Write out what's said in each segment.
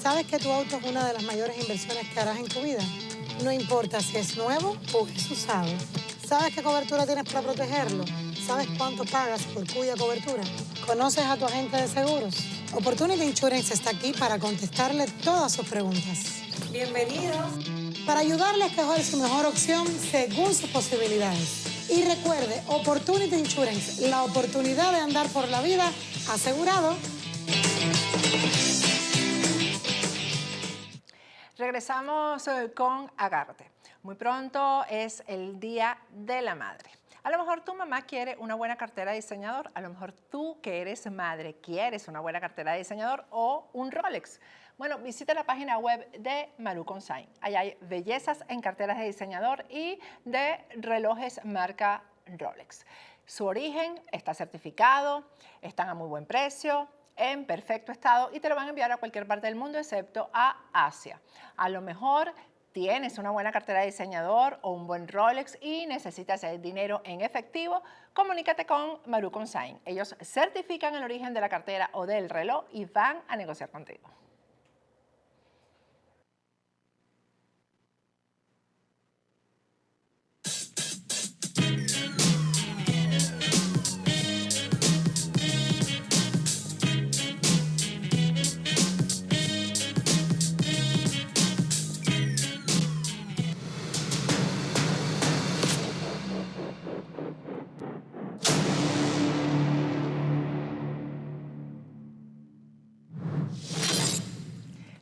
¿Sabes que tu auto es una de las mayores inversiones que harás en tu vida? No importa si es nuevo o es usado. ¿Sabes qué cobertura tienes para protegerlo? ¿Sabes cuánto pagas por cuya cobertura? ¿Conoces a tu agente de seguros? Opportunity Insurance está aquí para contestarle todas sus preguntas. Bienvenidos. Para ayudarle a escoger su mejor opción según sus posibilidades. Y recuerde, Opportunity Insurance, la oportunidad de andar por la vida asegurado. Regresamos con Agárrate. Muy pronto es el Día de la Madre. A lo mejor tu mamá quiere una buena cartera de diseñador, a lo mejor tú que eres madre quieres una buena cartera de diseñador o un Rolex. Bueno, visita la página web de Maru Consign. Allá hay bellezas en carteras de diseñador y de relojes marca Rolex. Su origen está certificado, están a muy buen precio, en perfecto estado y te lo van a enviar a cualquier parte del mundo excepto a Asia. A lo mejor tienes una buena cartera de diseñador o un buen Rolex y necesitas el dinero en efectivo, comunícate con Maru Consign. Ellos certifican el origen de la cartera o del reloj y van a negociar contigo.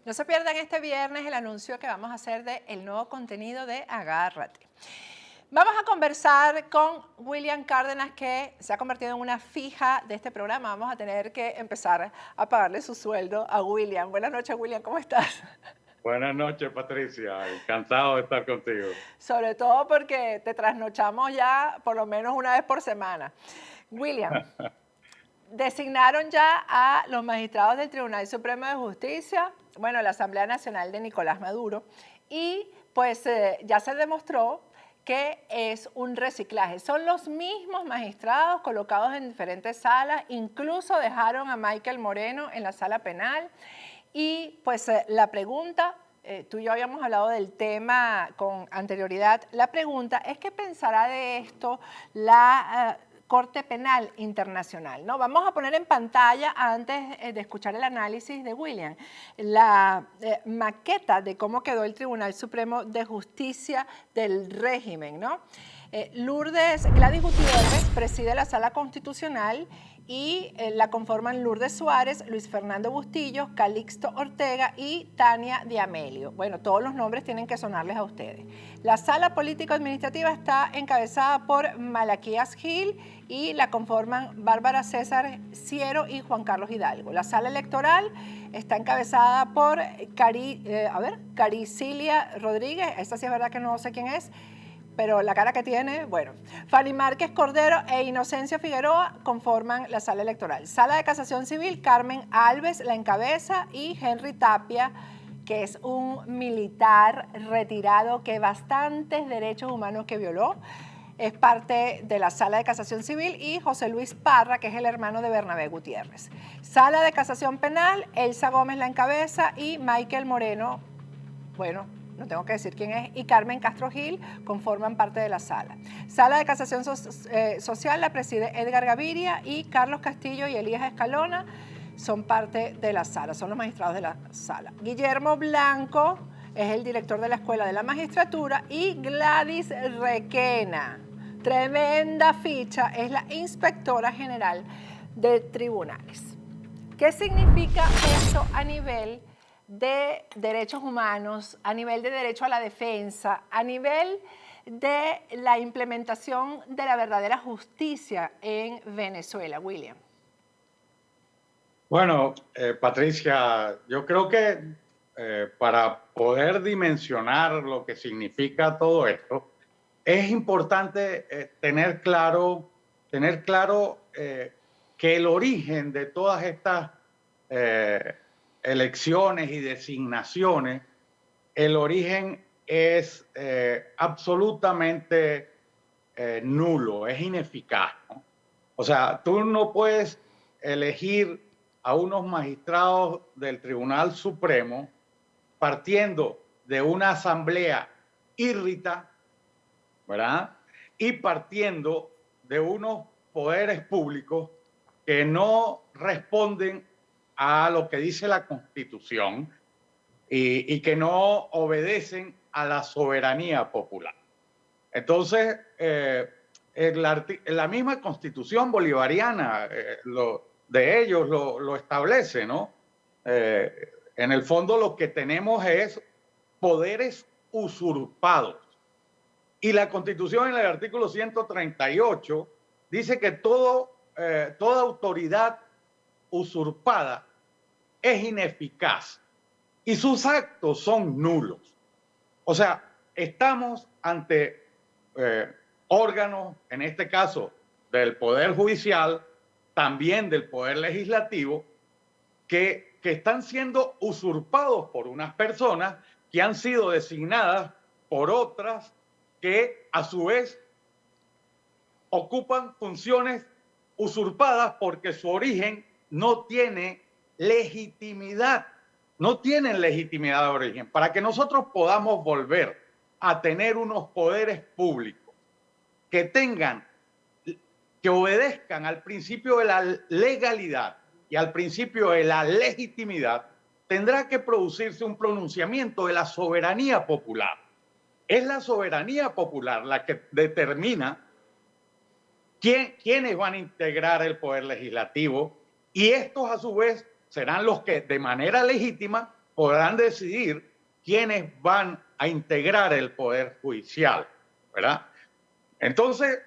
No se pierdan este viernes el anuncio que vamos a hacer del nuevo contenido de Agárrate. Vamos a conversar con William Cárdenas, que se ha convertido en una fija de este programa. Vamos a tener que empezar a pagarle su sueldo a William. Buenas noches, William, ¿cómo estás? Buenas noches, Patricia. Encantado de estar contigo. Sobre todo porque te trasnochamos ya por lo menos una vez por semana. William, designaron ya a los magistrados del Tribunal Supremo de Justicia, bueno, la Asamblea Nacional de Nicolás Maduro, y pues ya se demostró que es un reciclaje. Son los mismos magistrados colocados en diferentes salas, incluso dejaron a Michael Moreno en la sala penal. Y pues la pregunta, tú y yo habíamos hablado del tema con anterioridad, la pregunta es qué pensará de esto la Corte Penal Internacional, ¿no? Vamos a poner en pantalla, antes de escuchar el análisis de William, la maqueta de cómo quedó el Tribunal Supremo de Justicia del régimen, ¿no? Gladys Gutiérrez preside la Sala Constitucional y la conforman Lourdes Suárez, Luis Fernando Bustillos, Calixto Ortega y Tania de Amelio. Bueno, todos los nombres tienen que sonarles a ustedes. La Sala Político-Administrativa está encabezada por Malaquías Gil y la conforman Bárbara César Ciero y Juan Carlos Hidalgo. La Sala Electoral está encabezada por Caricilia Rodríguez, esta sí es verdad que no sé quién es, pero la cara que tiene, bueno. Fanny Márquez Cordero e Inocencio Figueroa conforman la sala electoral. Sala de Casación Civil, Carmen Alves la encabeza y Henry Tapia, que es un militar retirado que bastantes derechos humanos que violó, es parte de la Sala de Casación Civil, y José Luis Parra, que es el hermano de Bernabé Gutiérrez. Sala de Casación Penal, Elsa Gómez la encabeza y Michael Moreno, bueno, no tengo que decir quién es, y Carmen Castro Gil conforman parte de la sala. Sala de Casación Social la preside Edgar Gaviria y Carlos Castillo y Elías Escalona son parte de la sala, son los magistrados de la sala. Guillermo Blanco es el director de la Escuela de la Magistratura y Gladys Requena, tremenda ficha, es la inspectora general de tribunales. ¿Qué significa esto a nivel de derechos humanos, a nivel de derecho a la defensa, a nivel de la implementación de la verdadera justicia en Venezuela, William? Bueno, Patricia, yo creo que para poder dimensionar lo que significa todo esto, es importante tener claro que el origen de todas estas elecciones y designaciones, el origen es absolutamente nulo, es ineficaz, ¿no? O sea, tú no puedes elegir a unos magistrados del Tribunal Supremo partiendo de una asamblea írrita, ¿verdad? Y partiendo de unos poderes públicos que no responden a lo que dice la Constitución y que no obedecen a la soberanía popular. Entonces, la misma Constitución bolivariana de ellos lo establece, ¿no? En el fondo lo que tenemos es poderes usurpados. Y la Constitución en el artículo 138 dice que toda autoridad usurpada es ineficaz y sus actos son nulos. O sea, estamos ante órganos, en este caso del Poder Judicial, también del Poder Legislativo, que están siendo usurpados por unas personas que han sido designadas por otras que a su vez ocupan funciones usurpadas porque su origen no tiene legitimidad, no tienen legitimidad de origen. Para que nosotros podamos volver a tener unos poderes públicos que obedezcan al principio de la legalidad y al principio de la legitimidad, tendrá que producirse un pronunciamiento de la soberanía popular. Es la soberanía popular la que determina quiénes van a integrar el poder legislativo, y estos a su vez serán los que de manera legítima podrán decidir quiénes van a integrar el poder judicial, ¿verdad? Entonces,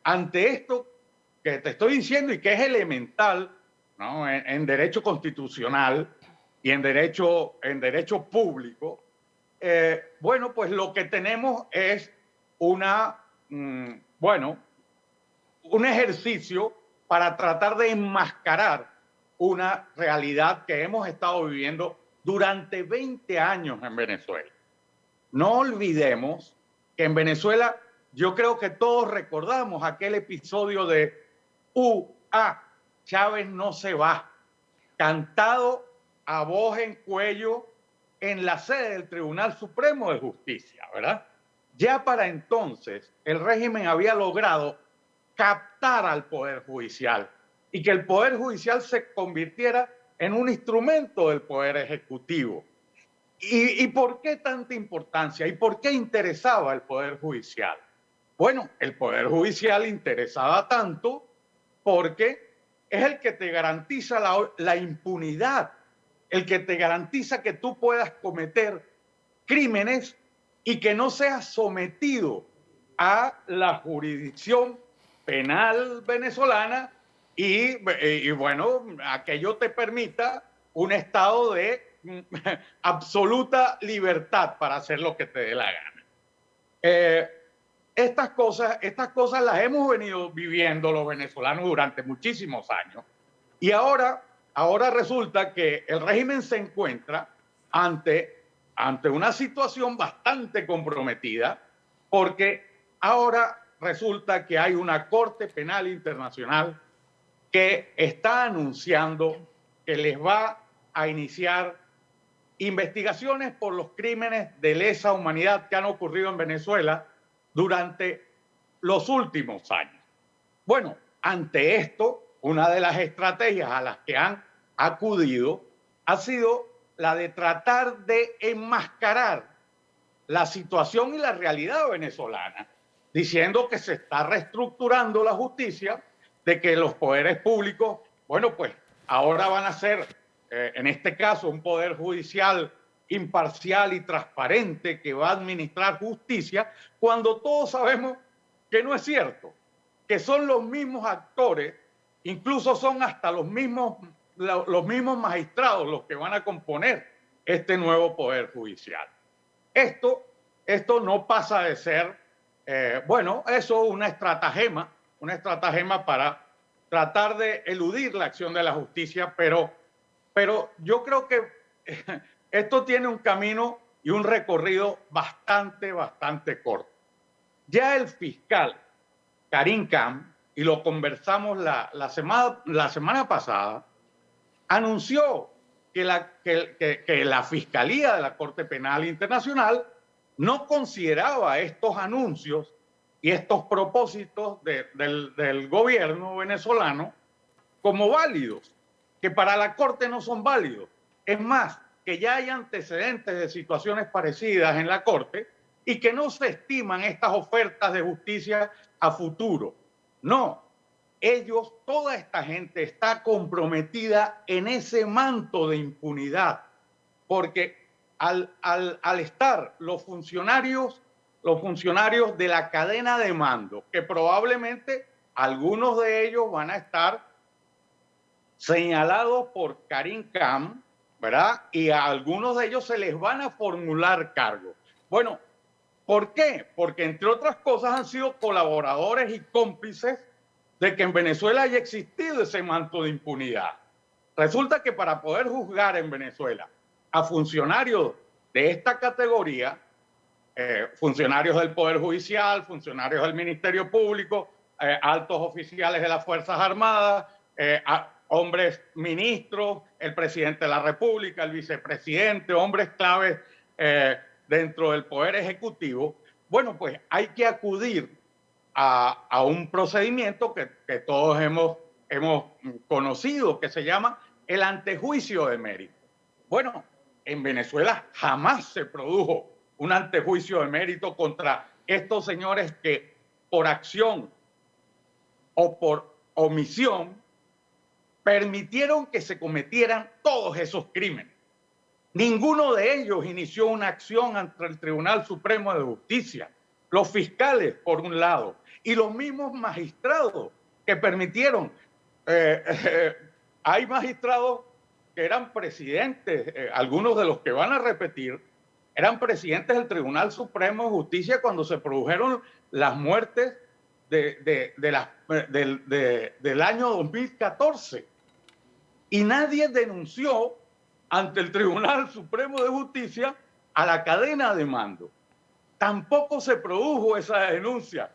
ante esto que te estoy diciendo y que es elemental, ¿no? en derecho constitucional y en derecho público, bueno, pues lo que tenemos es un ejercicio para tratar de enmascarar una realidad que hemos estado viviendo durante 20 años en Venezuela. No olvidemos que en Venezuela, yo creo que todos recordamos aquel episodio de Chávez no se va, cantado a voz en cuello en la sede del Tribunal Supremo de Justicia, ¿verdad? Ya para entonces el régimen había logrado captar al Poder Judicial y que el Poder Judicial se convirtiera en un instrumento del Poder Ejecutivo. ¿Y por qué tanta importancia? ¿Y por qué interesaba el Poder Judicial? Bueno, el Poder Judicial interesaba tanto porque es el que te garantiza la impunidad, el que te garantiza que tú puedas cometer crímenes y que no seas sometido a la jurisdicción penal venezolana y bueno, aquello te permita un estado de absoluta libertad para hacer lo que te dé la gana. Estas cosas las hemos venido viviendo los venezolanos durante muchísimos años y ahora resulta que el régimen se encuentra ante una situación bastante comprometida porque ahora resulta que hay una Corte Penal Internacional que está anunciando que les va a iniciar investigaciones por los crímenes de lesa humanidad que han ocurrido en Venezuela durante los últimos años. Bueno, ante esto, una de las estrategias a las que han acudido ha sido la de tratar de enmascarar la situación y la realidad venezolana, diciendo que se está reestructurando la justicia, de que los poderes públicos, bueno, pues ahora van a ser, en este caso, un poder judicial imparcial y transparente que va a administrar justicia, cuando todos sabemos que no es cierto, que son los mismos actores, incluso son hasta los mismos magistrados los que van a componer este nuevo poder judicial. Esto no pasa de ser, bueno, eso una estratagema para tratar de eludir la acción de la justicia, pero yo creo que esto tiene un camino y un recorrido bastante corto. Ya el fiscal Karim Khan, y lo conversamos la semana pasada, anunció que la Fiscalía de la Corte Penal Internacional no consideraba estos anuncios y estos propósitos del gobierno venezolano como válidos, que para la Corte no son válidos. Es más, que ya hay antecedentes de situaciones parecidas en la Corte y que no se estiman estas ofertas de justicia a futuro. No, ellos, toda esta gente está comprometida en ese manto de impunidad, porque al estar los funcionarios de la cadena de mando, que probablemente algunos de ellos van a estar señalados por Karim Khan, ¿verdad? Y a algunos de ellos se les van a formular cargos. Bueno, ¿por qué? Porque entre otras cosas han sido colaboradores y cómplices de que en Venezuela haya existido ese manto de impunidad. Resulta que para poder juzgar en Venezuela a funcionarios de esta categoría, funcionarios del Poder Judicial, funcionarios del Ministerio Público, altos oficiales de las Fuerzas Armadas, hombres ministros, el presidente de la República, el vicepresidente, hombres claves dentro del Poder Ejecutivo, bueno, pues hay que acudir a un procedimiento que todos hemos conocido, que se llama el antejuicio de mérito. Bueno, en Venezuela jamás se produjo un antejuicio de mérito contra estos señores que por acción o por omisión permitieron que se cometieran todos esos crímenes. Ninguno de ellos inició una acción ante el Tribunal Supremo de Justicia. Los fiscales, por un lado, y los mismos magistrados que permitieron. Hay magistrados que eran presidentes, algunos de los que van a repetir, eran presidentes del Tribunal Supremo de Justicia cuando se produjeron las muertes del año 2014. Y nadie denunció ante el Tribunal Supremo de Justicia a la cadena de mando. Tampoco se produjo esa denuncia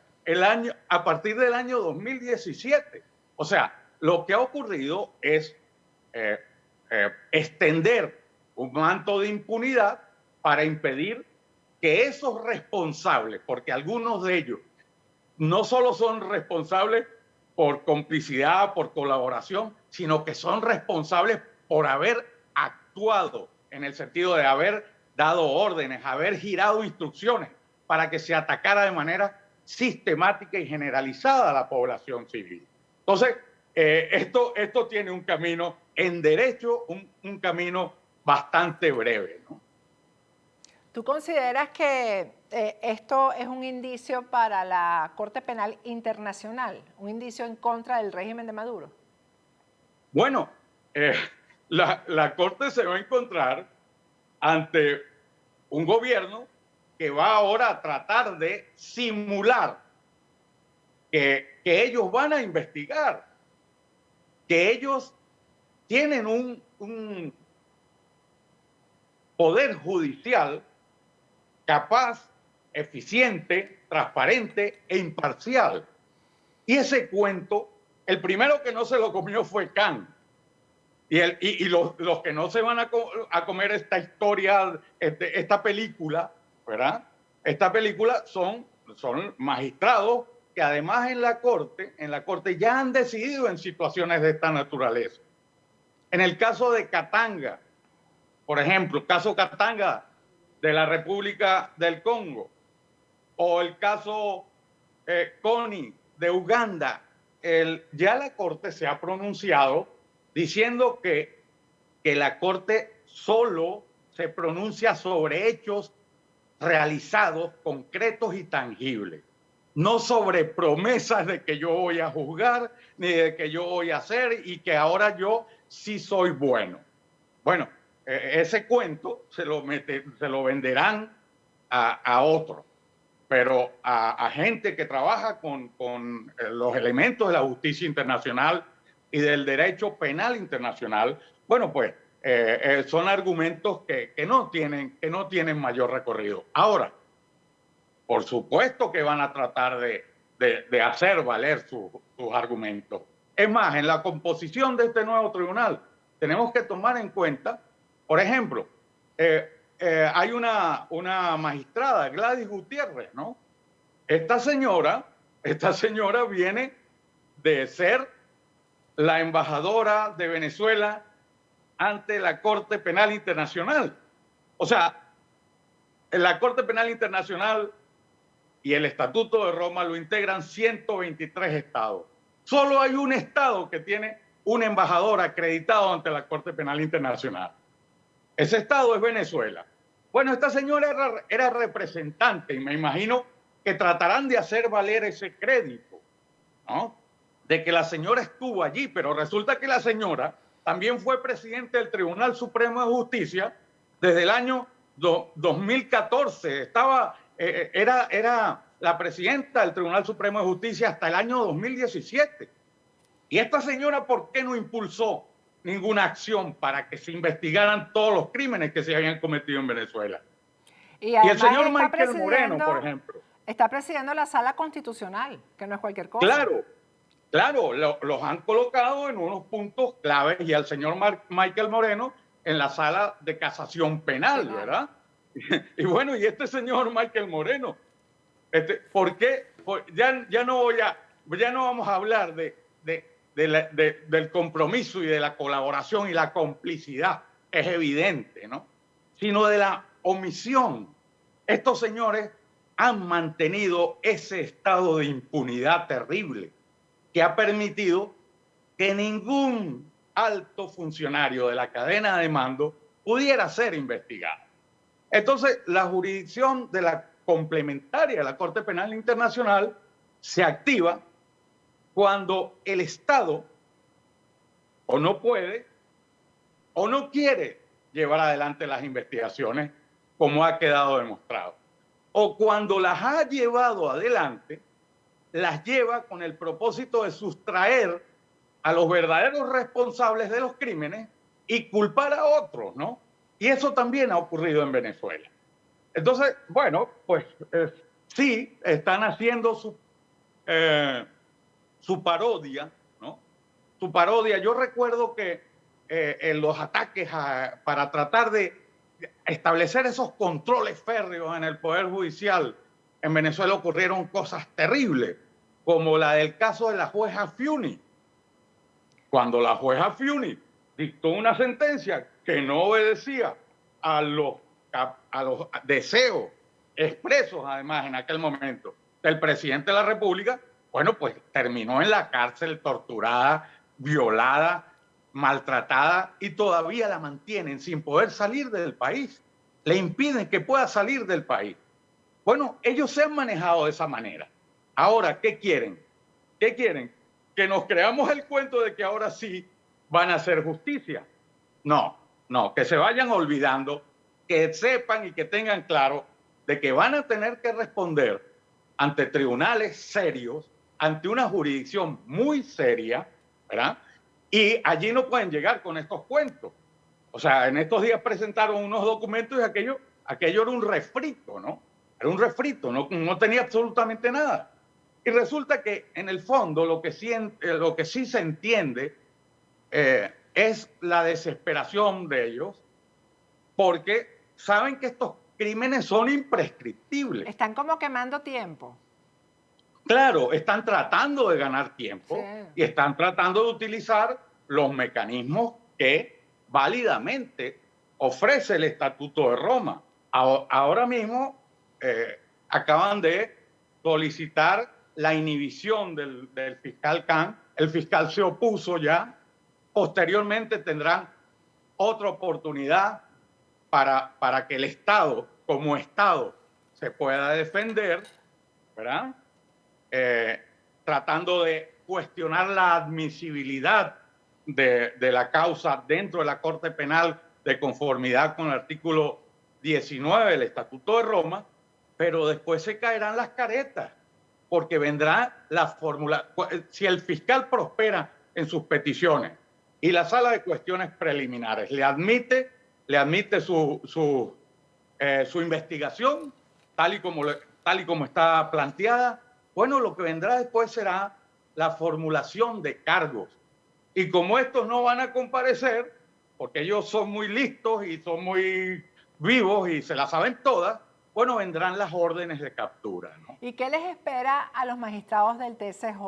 a partir del año 2017. O sea, lo que ha ocurrido es extender un manto de impunidad para impedir que esos responsables, porque algunos de ellos no solo son responsables por complicidad, por colaboración, sino que son responsables por haber actuado en el sentido de haber dado órdenes, haber girado instrucciones para que se atacara de manera sistemática y generalizada a la población civil. Entonces, esto tiene un camino en derecho, un camino bastante breve, ¿no? ¿Tú consideras que esto es un indicio para la Corte Penal Internacional, un indicio en contra del régimen de Maduro? Bueno, la Corte se va a encontrar ante un gobierno que va ahora a tratar de simular que ellos van a investigar, que ellos tienen un poder judicial capaz, eficiente, transparente e imparcial. Y ese cuento, el primero que no se lo comió fue Khan. Y los que no se van a comer esta historia, esta película, ¿verdad? Esta película son magistrados que además en la corte ya han decidido en situaciones de esta naturaleza. En el caso de Katanga, por ejemplo, caso Katanga de la República del Congo, o el caso Kony de Uganda, ya la Corte se ha pronunciado diciendo que la Corte solo se pronuncia sobre hechos realizados, concretos y tangibles, no sobre promesas de que yo voy a juzgar, ni de que yo voy a hacer y que ahora yo sí soy bueno. Bueno, ese cuento se lo venderán a otros, pero a gente que trabaja con los elementos de la justicia internacional y del derecho penal internacional, bueno, pues son argumentos que no tienen mayor recorrido. Ahora, por supuesto que van a tratar de hacer valer sus argumentos. Es más, en la composición de este nuevo tribunal tenemos que tomar en cuenta, por ejemplo, hay una magistrada, Gladys Gutiérrez, ¿no? Esta señora viene de ser la embajadora de Venezuela ante la Corte Penal Internacional. O sea, en la Corte Penal Internacional y el Estatuto de Roma lo integran 123 estados. Solo hay un estado que tiene un embajador acreditado ante la Corte Penal Internacional. Ese estado es Venezuela. Bueno, esta señora era representante y me imagino que tratarán de hacer valer ese crédito, ¿no? De que la señora estuvo allí, pero resulta que la señora también fue presidente del Tribunal Supremo de Justicia desde el año 2014. Era la presidenta del Tribunal Supremo de Justicia hasta el año 2017. ¿Y esta señora por qué no impulsó ninguna acción para que se investigaran todos los crímenes que se habían cometido en Venezuela? Y el señor Michael Moreno, por ejemplo. Está presidiendo la Sala Constitucional, que no es cualquier cosa. Claro, los han colocado en unos puntos claves y al señor Michael Moreno en la Sala de Casación Penal, ¿verdad? Y bueno, y este señor Michael Moreno, ¿por qué? Ya no vamos a hablar del compromiso y de la colaboración y la complicidad, es evidente, ¿no? Sino de la omisión. Estos señores han mantenido ese estado de impunidad terrible que ha permitido que ningún alto funcionario de la cadena de mando pudiera ser investigado. Entonces, la jurisdicción de la complementaria de la Corte Penal Internacional se activa cuando el Estado o no puede o no quiere llevar adelante las investigaciones como ha quedado demostrado. O cuando las ha llevado adelante, las lleva con el propósito de sustraer a los verdaderos responsables de los crímenes y culpar a otros, ¿no? Y eso también ha ocurrido en Venezuela. Entonces, bueno, pues sí, están haciendo su parodia, ¿no? Su parodia. Yo recuerdo que en los ataques para tratar de establecer esos controles férreos en el Poder Judicial, en Venezuela ocurrieron cosas terribles, como la del caso de la jueza Fiuni. Cuando la jueza Fiuni dictó una sentencia que no obedecía a los deseos expresos, además, en aquel momento, del presidente de la República, bueno, pues terminó en la cárcel, torturada, violada, maltratada, y todavía la mantienen sin poder salir del país. Le impiden que pueda salir del país. Bueno, ellos se han manejado de esa manera. Ahora, ¿qué quieren? ¿Qué quieren? ¿Que nos creamos el cuento de que ahora sí van a hacer justicia? No, que se vayan olvidando, que sepan y que tengan claro de que van a tener que responder ante tribunales serios, ante una jurisdicción muy seria, ¿verdad? Y allí no pueden llegar con estos cuentos. O sea, en estos días presentaron unos documentos y aquello era un refrito, ¿no? Era un refrito, no tenía absolutamente nada. Y resulta que en el fondo lo que sí se entiende es la desesperación de ellos, porque saben que estos crímenes son imprescriptibles. Están como quemando tiempo. Claro, están tratando de ganar tiempo, sí, y están tratando de utilizar los mecanismos que válidamente ofrece el Estatuto de Roma. Ahora mismo acaban de solicitar la inhibición del fiscal Khan. El fiscal se opuso ya. Posteriormente tendrán otra oportunidad para que el Estado, como Estado, se pueda defender, ¿verdad? Tratando de cuestionar la admisibilidad de la causa dentro de la Corte Penal de conformidad con el artículo 19 del Estatuto de Roma, pero después se caerán las caretas, porque vendrá la fórmula. Si el fiscal prospera en sus peticiones y la Sala de Cuestiones Preliminares le admite su investigación tal y como está planteada, bueno, lo que vendrá después será la formulación de cargos. Y como estos no van a comparecer, porque ellos son muy listos y son muy vivos y se las saben todas, bueno, vendrán las órdenes de captura, ¿no? ¿Y qué les espera a los magistrados del TCJ,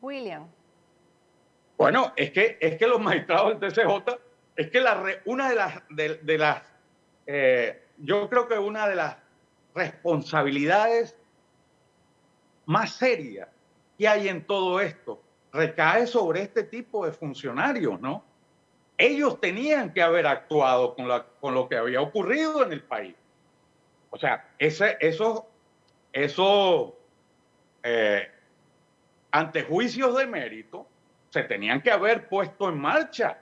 William? Bueno, es que los magistrados del TCJ, es que una de las yo creo que una de las responsabilidades más serias que hay en todo esto recae sobre este tipo de funcionarios, ¿no? Ellos tenían que haber actuado con lo que había ocurrido en el país. O sea, esos antejuicios de mérito se tenían que haber puesto en marcha.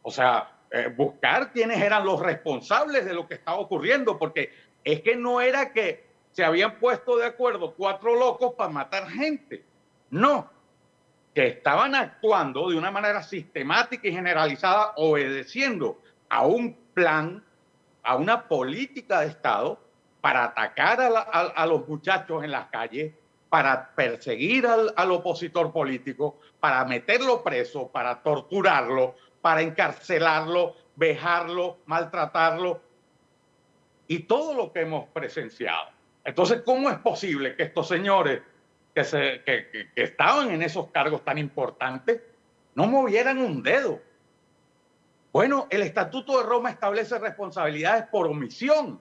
O sea, buscar quiénes eran los responsables de lo que estaba ocurriendo, porque es que no era que se habían puesto de acuerdo 4 locos para matar gente. No, que estaban actuando de una manera sistemática y generalizada, obedeciendo a un plan, a una política de Estado para atacar a los muchachos en las calles, para perseguir al opositor político, para meterlo preso, para torturarlo, para encarcelarlo, vejarlo, maltratarlo y todo lo que hemos presenciado. Entonces, ¿cómo es posible que estos señores que estaban en esos cargos tan importantes no movieran un dedo? Bueno, el Estatuto de Roma establece responsabilidades por omisión.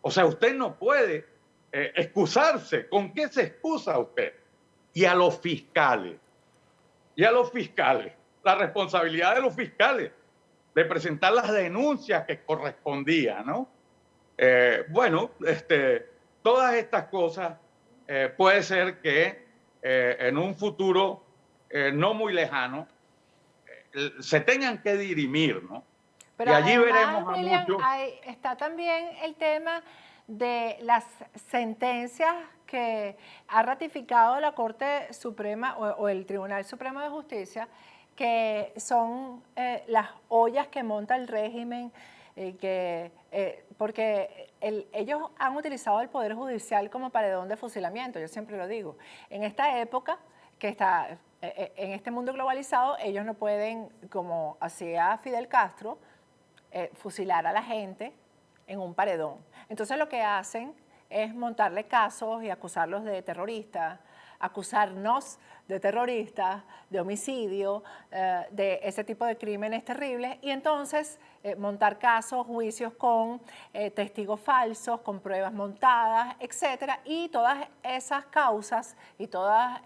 O sea, usted no puede excusarse. ¿Con qué se excusa usted? Y a los fiscales, la responsabilidad de los fiscales de presentar las denuncias que correspondían, ¿no? Bueno, todas estas cosas puede ser que en un futuro no muy lejano se tengan que dirimir, ¿no? Pero y allí además, veremos a William, muchos. está también el tema de las sentencias que ha ratificado la Corte Suprema o el Tribunal Supremo de Justicia, que son las ollas que monta el régimen, porque ellos han utilizado el Poder Judicial como paredón de fusilamiento, yo siempre lo digo. En esta época, en este mundo globalizado, ellos no pueden, como hacía Fidel Castro, fusilar a la gente en un paredón. Entonces lo que hacen es montarle casos y acusarlos de terroristas, acusarnos de terroristas, de homicidio, de ese tipo de crímenes terribles, y entonces montar casos, juicios con testigos falsos, con pruebas montadas, etcétera, y todas esas causas y todos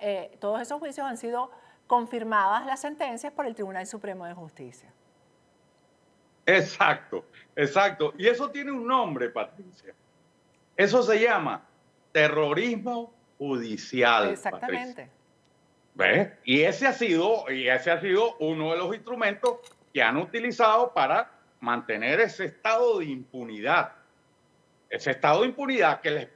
esos juicios han sido confirmadas las sentencias por el Tribunal Supremo de Justicia. Exacto, exacto. Y eso tiene un nombre, Patricia. Eso se llama terrorismo judicial. Exactamente. Patricia. ¿Ves? Y ese ha sido uno de los instrumentos que han utilizado para mantener ese estado de impunidad. Ese estado de impunidad que les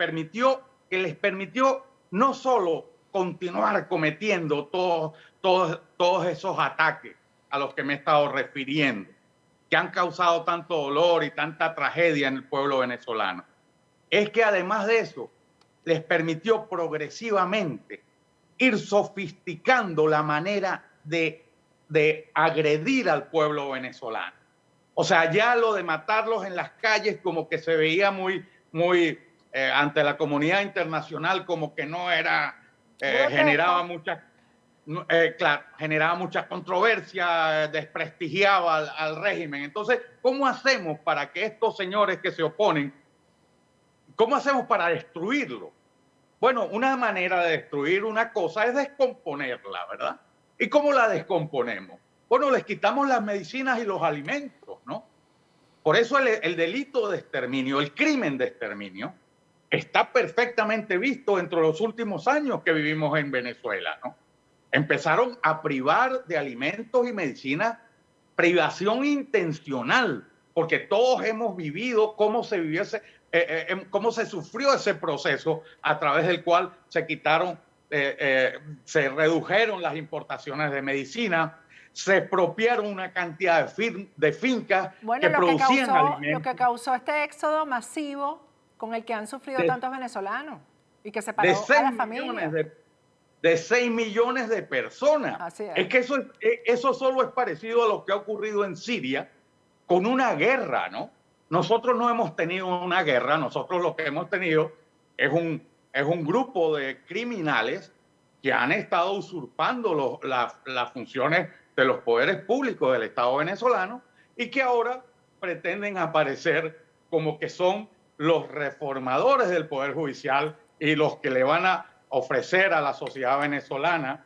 permitió no solo continuar cometiendo todos esos ataques a los que me he estado refiriendo, que han causado tanto dolor y tanta tragedia en el pueblo venezolano. Es que además de eso, les permitió progresivamente ir sofisticando la manera de agredir al pueblo venezolano. O sea, ya lo de matarlos en las calles como que se veía muy ante la comunidad internacional como que no era, generaba mucha controversia, desprestigiaba al régimen. Entonces, ¿cómo hacemos para que estos señores que se oponen, cómo hacemos para destruirlo? Bueno, una manera de destruir una cosa es descomponerla, ¿verdad? ¿Y cómo la descomponemos? Bueno, les quitamos las medicinas y los alimentos, ¿no? Por eso el delito de exterminio, el crimen de exterminio, está perfectamente visto dentro de los últimos años que vivimos en Venezuela, ¿no? Empezaron a privar de alimentos y medicinas, privación intencional, porque todos hemos vivido cómo se vivió cómo se sufrió ese proceso a través del cual se quitaron, se redujeron las importaciones de medicina, se expropiaron una cantidad de fincas que producían alimentos. Lo que causó este éxodo masivo con el que han sufrido tantos venezolanos y que separó a la familia. de 6 millones de personas. Así es. Es que eso solo es parecido a lo que ha ocurrido en Siria con una guerra, ¿no? Nosotros no hemos tenido una guerra, nosotros lo que hemos tenido es un grupo de criminales que han estado usurpando las funciones de los poderes públicos del Estado venezolano y que ahora pretenden aparecer como que son los reformadores del Poder Judicial y los que le van a ofrecer a la sociedad venezolana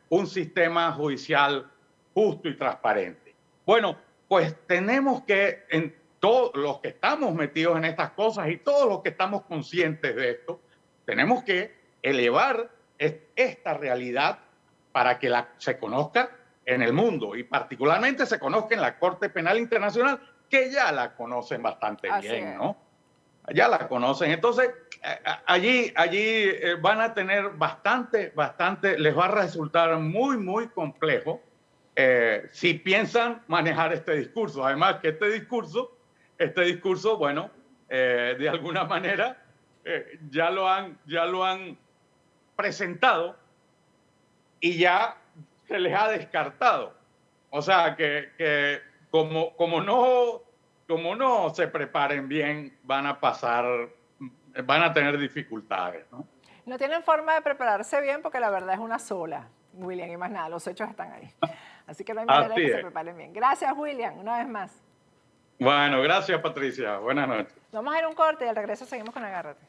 un sistema judicial justo y transparente. Bueno, pues tenemos que, en todos los que estamos metidos en estas cosas y todos los que estamos conscientes de esto, tenemos que elevar esta realidad para que se conozca en el mundo y particularmente se conozca en la Corte Penal Internacional, que ya la conocen bastante bien, ¿no? Ya la conocen. Entonces, allí van a tener bastante, les va a resultar muy, muy complejo si piensan manejar este discurso. Además que este discurso, bueno, de alguna manera ya lo han presentado y ya se les ha descartado. O sea que como no se preparen bien, van a tener dificultades, ¿no? No tienen forma de prepararse bien porque la verdad es una sola, William, y más nada, los hechos están ahí. Así que no hay manera de que se preparen bien. Gracias, William, una vez más. Bueno, gracias, Patricia. Buenas noches. Vamos a ir a un corte y al regreso seguimos con Agárrate.